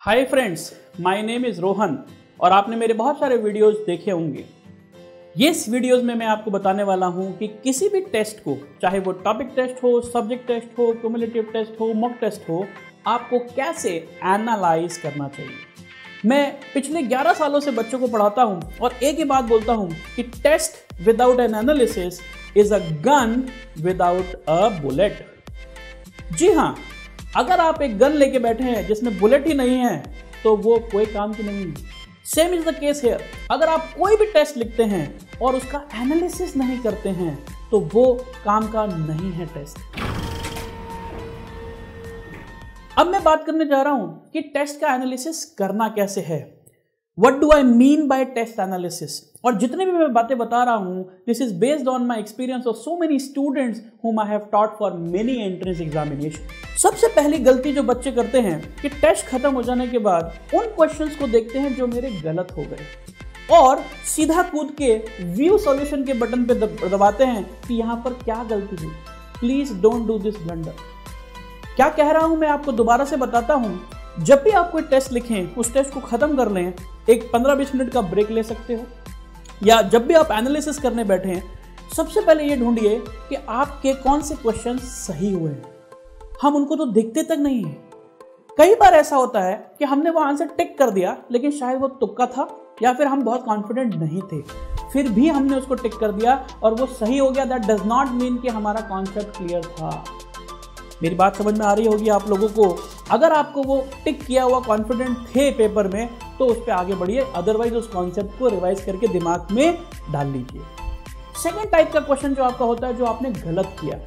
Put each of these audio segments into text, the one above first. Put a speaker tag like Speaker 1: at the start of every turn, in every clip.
Speaker 1: Hi friends, my name is Rohan और आपने मेरे बहुत सारे वीडियोस देखे होंगे। इस वीडियोस में मैं आपको बताने वाला हूं कि किसी भी टेस्ट को, चाहे वो टॉपिक टेस्ट हो, सब्जेक्ट टेस्ट हो, क्युमुलेटिव टेस्ट हो, मॉक टेस्ट हो, आपको कैसे एनालाइज करना चाहिए। मैं पिछले 11 सालों से बच्चों को पढ़ाता हूं और एक ही बात बोलता हूं कि test without an analysis is a gun without a bullet. जी हाँ, अगर आप एक गन लेके बैठे हैं जिसमें बुलेट ही नहीं है तो वो कोई काम की नहीं है। Same is the case here. अगर आप कोई भी टेस्ट लिखते हैं और उसका एनालिसिस नहीं करते हैं तो वो काम का नहीं है टेस्ट। अब मैं बात करने जा रहा हूं कि टेस्ट का एनालिसिस करना कैसे है। What do I mean by test analysis? और जितने भी मैं बातें बता रहा हूं, this is based on my experience of so many students whom I have taught for many entrance examination. सबसे पहली गलती जो बच्चे करते हैं कि टेस्ट खत्म हो जाने के बाद उन क्वेश्चंस को देखते हैं जो मेरे गलत हो गए और सीधा कूद के व्यू सॉल्यूशन के बटन पे दबाते हैं कि यहाँ पर क्या गलती हुई। Please don't do this blunder. क्या कह रहा हूं मैं आपको दोबारा से बताता हूं। जब भी आप कोई टेस्ट लिखें, उस टेस्ट को खत्म कर लें, एक 15-20 मिनट का ब्रेक ले सकते हो, या जब भी आप एनालिसिस करने बैठे सबसे पहले ये ढूंढिए कि आपके कौन से क्वेश्चन सही हुए हैं। हम उनको तो देखते तक नहीं है। कई बार ऐसा होता है कि हमने वो आंसर टिक कर दिया लेकिन शायद वो तुक्का था या फिर हम बहुत कॉन्फिडेंट नहीं थे, फिर भी हमने उसको टिक कर दिया और वो सही हो गया। दैट डज नॉट मीन कि हमारा कॉन्सेप्ट क्लियर था। मेरी बात समझ में आ रही होगी आप लोगों को। अगर आपको वो टिक किया हुआ कॉन्फिडेंट थे पेपर में तो उस पर आगे बढ़िए, अदरवाइज उस कॉन्सेप्ट को रिवाइज करके दिमाग में डाल लीजिए। सेकंड टाइप का क्वेश्चन जो आपका होता है जो आपने गलत किया।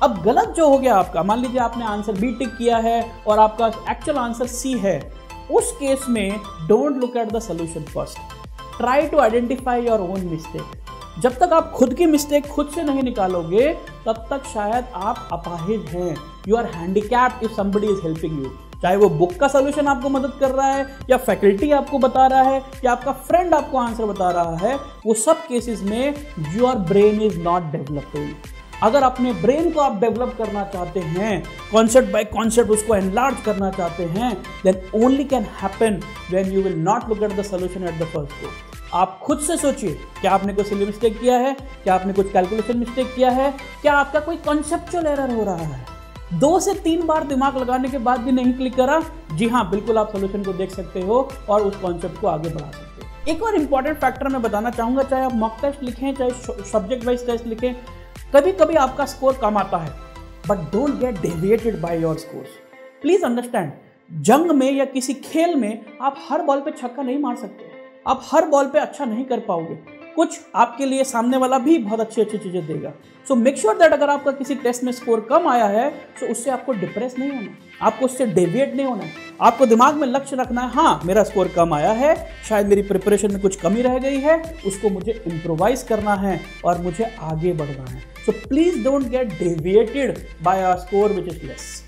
Speaker 1: अब गलत जो हो गया आपका, मान लीजिए आपने आंसर बी टिक किया है और आपका एक्चुअल आंसर सी है, उस केस में don't look at the solution first, try to identify your own mistake. जब तक आप खुद की मिस्टेक खुद से नहीं निकालोगे तब तक शायद आप अपाहिज हैं। You are handicapped if somebody is helping you. चाहे वो बुक का सॉल्यूशन आपको मदद कर रहा है या फैकल्टी आपको बता रहा है या आपका फ्रेंड आपको आंसर बता रहा है, वो सब केसेस में your brain is not developing. अगर अपने ब्रेन को आप डेवलप करना चाहते हैं, कॉन्सेप्ट बाय कॉन्सेप्ट उसको एनलार्ज करना चाहते हैं, then only can happen when you will not look at the solution at the first go. आप खुद से सोचिए, क्या आपने कोई सिली मिस्टेक किया है, क्या आपने कुछ कैलकुलेशन मिस्टेक किया है, क्या आपका कोई कॉन्सेप्चुअल एरर हो रहा है। 2 से 3 बार दिमाग लगाने के बाद भी नहीं क्लिक करा, जी हाँ, बिल्कुल आप सोल्यूशन को देख सकते हो और उस कॉन्सेप्ट को आगे बढ़ा सकते हो। एक और इंपॉर्टेंट फैक्टर मैं बताना चाहूंगा, चाहे आप मॉक टेस्ट लिखें, चाहे सब्जेक्ट वाइज टेस्ट लिखें, कभी कभी आपका स्कोर कम आता है, but don't get deviated by your scores. Please understand, जंग में या किसी खेल में आप हर बॉल पे छक्का नहीं मार सकते, आप हर बॉल पे अच्छा नहीं कर पाओगे। कुछ आपके लिए सामने वाला भी बहुत अच्छी चीजें देगा। सो मेक श्योर दैट अगर आपका किसी टेस्ट में स्कोर कम आया है तो उससे आपको डिप्रेस नहीं होना, आपको उससे डेविएट नहीं होना है। आपको दिमाग में लक्ष्य रखना है, हाँ मेरा स्कोर कम आया है, शायद मेरी प्रिपरेशन में कुछ कमी रह गई है, उसको मुझे इम्प्रोवाइज करना है और मुझे आगे बढ़ना है। So please don't get deviated by a score which is less.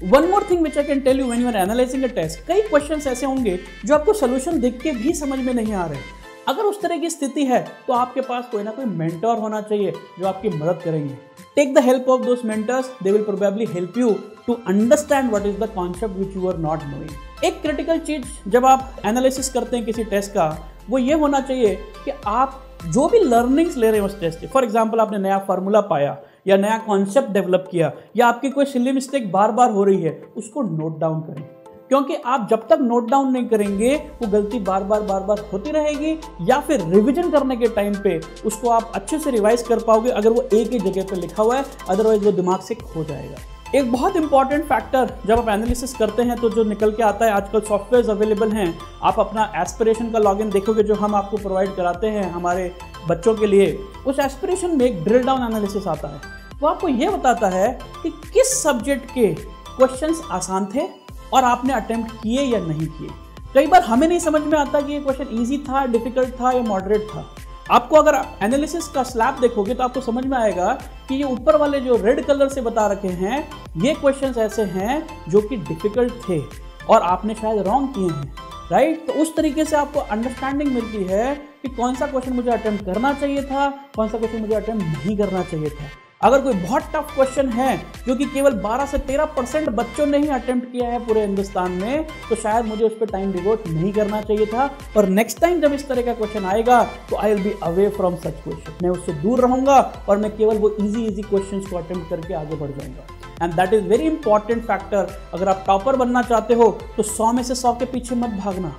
Speaker 1: One more thing which I can tell you when you are analyzing a test, कई क्वेश्चंस ऐसे होंगे जो आपको सोल्यूशन देख के भी समझ में नहीं आ रहे। अगर उस तरह की स्थिति है तो आपके पास कोई ना कोई मेंटर होना चाहिए जो आपकी मदद करेंगे। Take the help of those mentors, they will probably help you to understand what is the concept which you are not knowing. एक क्रिटिकल चीज जब आप एनालिसिस करते हैं किसी टेस्ट का, वो ये होना चाहिए कि आप जो भी लर्निंग्स ले रहे हैं उस टेस्ट से, फॉर एग्जाम्पल आपने नया फार्मूला पाया या नया कॉन्सेप्ट डेवलप किया या आपकी कोई सिली मिस्टेक बार बार हो रही है, उसको नोट डाउन करें। क्योंकि आप जब तक नोट डाउन नहीं करेंगे वो गलती बार बार होती रहेगी, या फिर रिवीजन करने के टाइम पे उसको आप अच्छे से रिवाइज कर पाओगे अगर वो एक ही जगह पे लिखा हुआ है, अदरवाइज वो दिमाग से खो जाएगा। एक बहुत इंपॉर्टेंट फैक्टर जब आप एनालिसिस करते हैं तो जो निकल के आता है, आजकल सॉफ्टवेयर्स अवेलेबल हैं, आप अपना एस्पिरेशन का लॉगिन देखोगे जो हम आपको प्रोवाइड कराते हैं हमारे बच्चों के लिए। उस एस्पिरेशन में एक ड्रिल डाउन एनालिसिस आता है, वो आपको ये बताता है कि किस सब्जेक्ट के क्वेश्चंस आसान थे और आपने अटेम्प्ट किए या नहीं किए। कई बार हमें नहीं समझ में आता कि ये क्वेश्चन ईजी था, डिफिकल्ट था या मॉडरेट था। आपको अगर एनालिसिस का स्लैब देखोगे तो आपको समझ में आएगा कि ये ऊपर वाले जो रेड कलर से बता रखे हैं, ये क्वेश्चंस ऐसे हैं जो कि डिफिकल्ट थे और आपने शायद रॉन्ग किए हैं, राइट। तो उस तरीके से आपको अंडरस्टैंडिंग मिलती है कि कौन सा क्वेश्चन मुझे अटेम्प्ट करना चाहिए था, कौन सा क्वेश्चन मुझे अटेम्प्ट नहीं करना चाहिए था। अगर कोई बहुत टफ क्वेश्चन है जो कि केवल 12 से 13% बच्चों ने ही अटेम्प्ट किया है पूरे हिंदुस्तान में, तो शायद मुझे उस पर टाइम डिवोट नहीं करना चाहिए था। और नेक्स्ट टाइम जब इस तरह का क्वेश्चन आएगा तो I will be away from such question, मैं उससे दूर रहूंगा और मैं केवल वो इजी क्वेश्चंस को अटेम्प्ट करके आगे बढ़ जाऊंगा। And that is very important factor. अगर आप टॉपर बनना चाहते हो तो 100 में से 100 के पीछे मत भागना,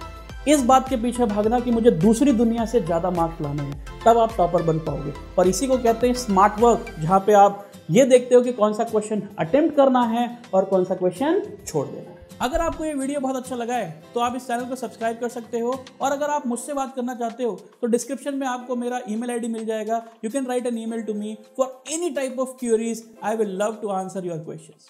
Speaker 1: इस बात के पीछे भागना कि मुझे दूसरी दुनिया से ज़्यादा मार्क्स लाने हैं, तब आप टॉपर बन पाओगे। और इसी को कहते हैं स्मार्ट वर्क, जहाँ पे आप ये देखते हो कि कौन सा क्वेश्चन अटेम्प्ट करना है और कौन सा क्वेश्चन छोड़ देना है। अगर आपको ये वीडियो बहुत अच्छा लगा है तो आप इस चैनल को सब्सक्राइब कर सकते हो, और अगर आप मुझसे बात करना चाहते हो तो डिस्क्रिप्शन में आपको मेरा ईमेल आईडी मिल जाएगा। You can write an email to me for any type of queries. I will love to answer your questions.